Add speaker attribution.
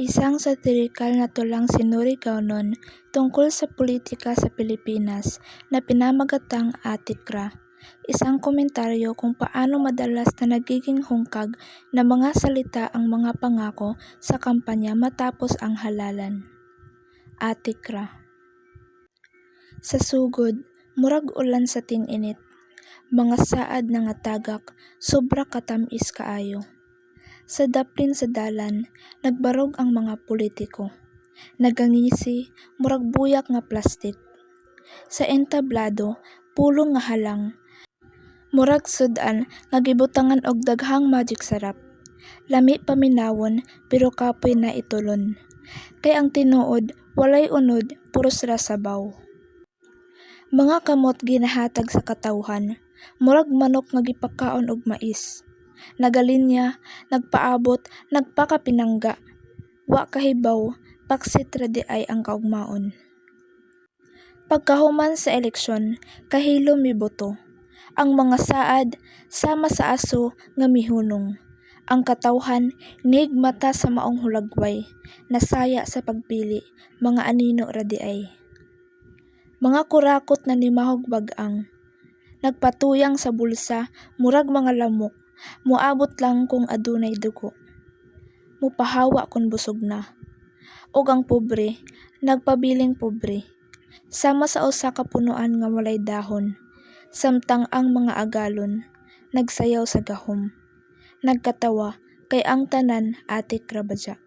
Speaker 1: Isang satirikal na tulang sinuri kaunon tungkol sa politika sa Pilipinas na pinamagatang Atikra. Isang komentaryo kung paano madalas na nagiging hungkag na mga salita ang mga pangako sa kampanya matapos ang halalan. Atikra. Sa sugod, murag ulan sa ting-init. Mga saad na nga tagak, sobra katamis kaayo. Sa daplin sa dalan, nagbarog ang mga politiko. Nagangisi, murag buyak nga plastik. Sa entablado, pulong nga halang. Murag sudan nga gibutangan og daghang magic sarap. Lami paminawon pero kapoy na itulon. Kay ang tinuod, walay unod, puros ra sabaw. Mga kamot ginahatag sa katawhan, murag manok nga gipakaon og mais. Nagalinya, nagpaabot, nagpakapinangga. Wa kahibaw, paksit ra di ay ang kaugmaon. Pagkahuman sa eleksyon, kahilo mi boto. Ang mga saad, sama sa aso nga mihunong. Ang katawhan, nigmata sa maong hulagway, nasaya sa pagpili, mga anino ra di ay. Mga kurakot na nimahog bag-ang. Nagpatuyang sa bulsa, murag mga lamok. Muabot lang kung adunay dugo. Mupahawa kung busog na. Og ang pobre, nagpabiling pobre. Sama sa usa ka punuan nga walay dahon. Samtang ang mga agalon, nagsayaw sa gahom. Nagkatawa, kay ang tanan Atikra badya.